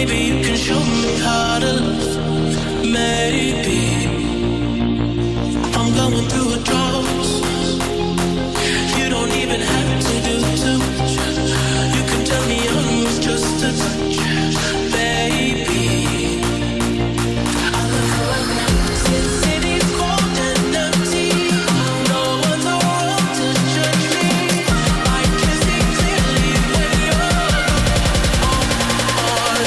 Maybe you can show me how to love. Maybe I'm going through a drought. You don't even have to do too much. You can tell me I'm worth just a touch, baby. I love you right now. Since city's cold and empty, no one's around to judge me. I can see clearly when you're on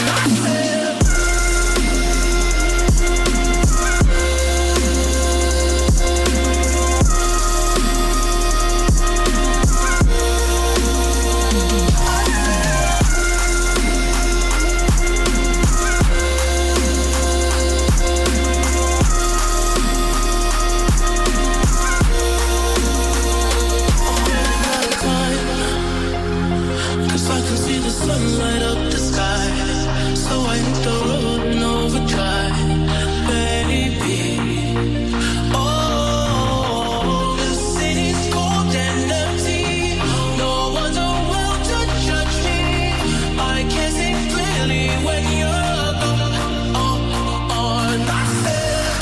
my step. Cause I can see the sun light up the sky. So I hit the road and overdrive, baby. Oh, the city's cold and empty. No one's around to judge me. I can see clearly when you're gone on my step.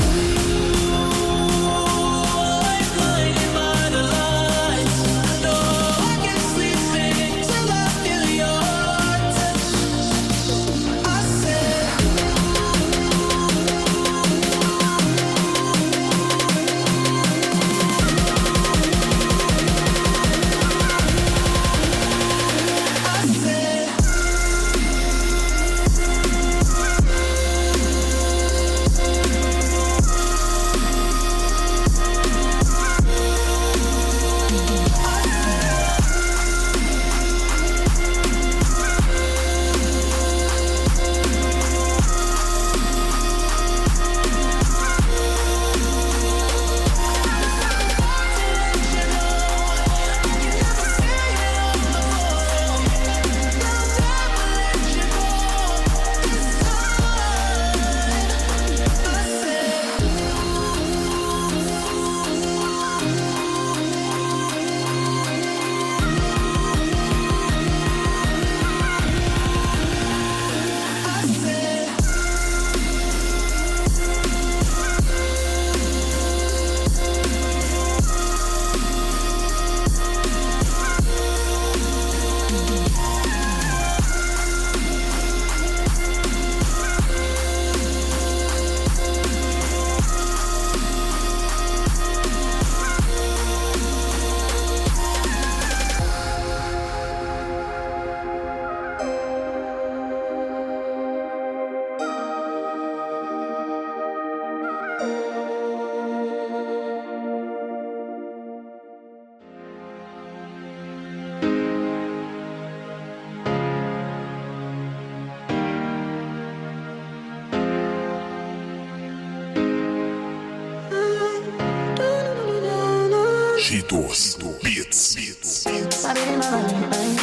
I'm blinded by the lights. No, I can't sleep till I feel your touch. I said, Cheetos, beats. My baby, my Valentine.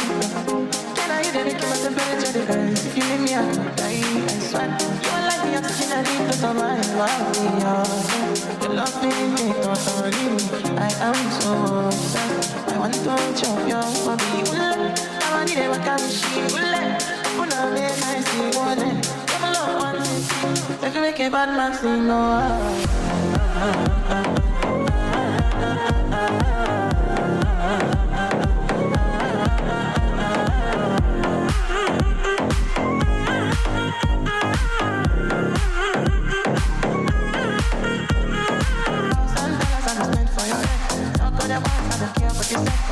Can I dedicate my temperature to her? If you leave me, I will die. I swear. You are like the oxygen I need to survive. Your love feeling me totally. I am so obsessed. I want to chop your body. I need a wakamishi. Una make I see one. Come along, one thing. If you make a bad man sing, no.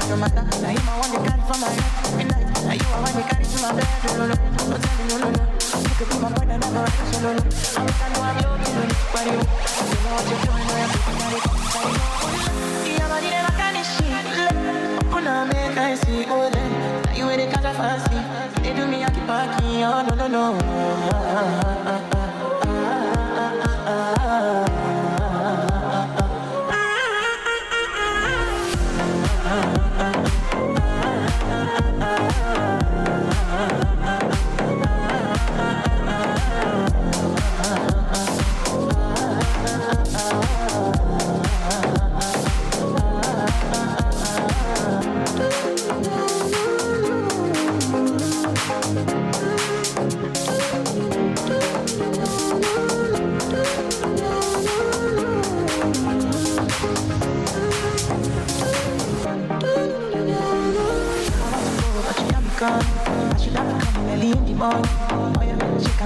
No matter, now you my one to carry for my head every night. Now you are one to carry to my bed. No, no, no, tell me no. You could be my boy, never ride solo. I wish I knew I'm looking for you. You know what you're doing, where I'm looking at it. Yeah, but you never can shit. Open up, make I see more than. Now you ain't the catch of fancy. They do me, I keep parking. Oh, no, no, no.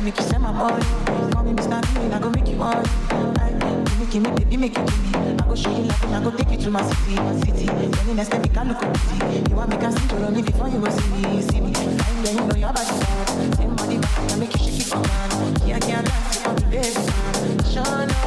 make you send my money. Call me Mr. Bean, I go make you money. Give me, baby, make you give me. I go show you love and I go take you to my city. Then the next time you can look at me. You want me to see you only before you go see me. Fine, then you know your body bad. Same body back, I make you shake it for man. Yeah, I can't dance it on the baby. Sure, no.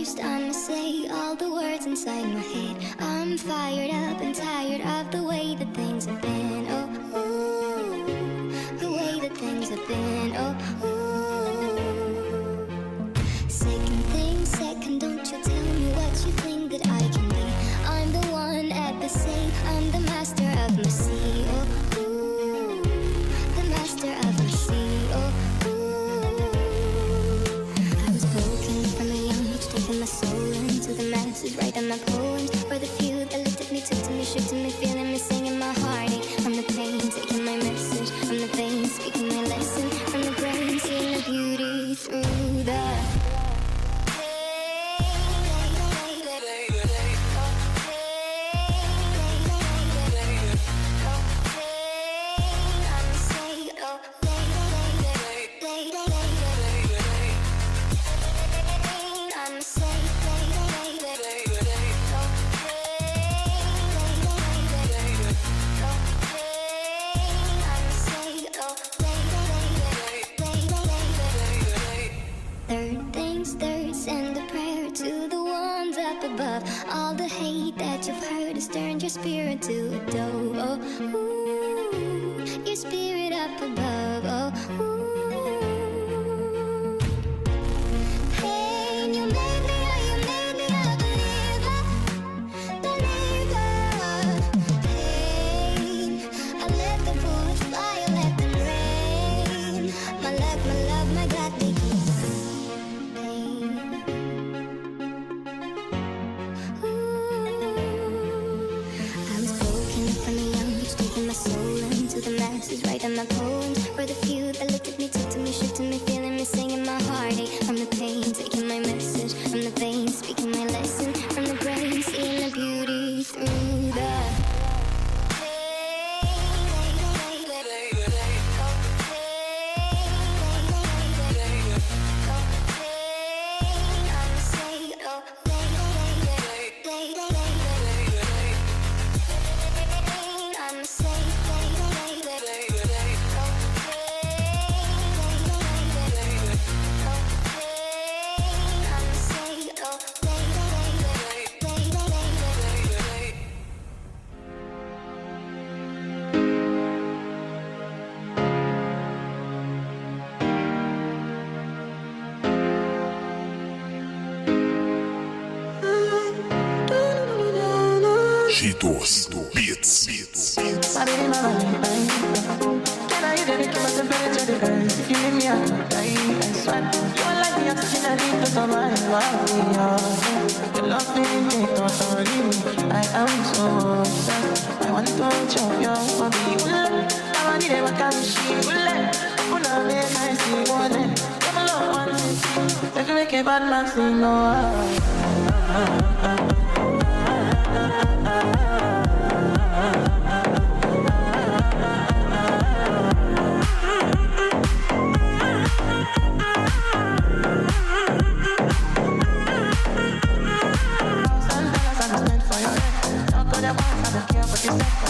first I'ma say all the words inside my head. I'm fired up and tired of the way that things have been. Oh, ooh, the way that things have been. Oh, ooh. Second thing, second, don't you tell me what you think that I can be. I'm the one at the sea, I'm the master of my sea. Oh, ooh, the master of my sea. Oh, taking my soul into the masses, writing my poems for the few that looked at me, took to me, shook to me, feeling me, singing my heartache from the pain, taking my message from the veins, speaking my lesson from the brain, seeing the beauty through the all the hate that you've heard has turned your spirit to a dove. Oh, ooh, your spirit up above. Oh, ooh. Pain, you made me a believer. Pain, I let the bullets fly, I let them rain. My luck, my love, my God, they keep pain. Soul into the masses, writing my poems for the few that looked at me, took to me, shook to me, feeling me, singing my heartache from the pain, taking my message from the veins, speaking my lesson from the brain, seeing the beauty through the Cheetos, beats. My baby, my Valentine. Can I hear the kiss of the girl? If you leave me, I will die. I swear. You are like the oxygen I need to survive. Your love me, totally. I am so obsessed. I want to chop your body. I want to never come she will let. When I make I see one. Come along, one thing. If you make a bad man sing, no.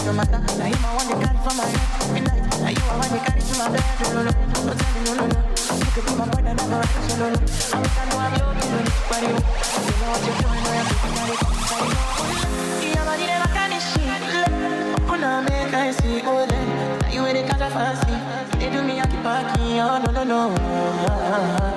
No matter, now you my one that carry for my head every night. Now you are one that carry to my bed. No, no, no, tell me no, no, no. You could be my boy that never ride solo. I'm joking, but you know what you're doing. I am thinking that it's yeah, but you never can shit. Oh, now make I see all that. Now you ain't the kind of fancy. They do me, I keep parking. Oh, no, no, no.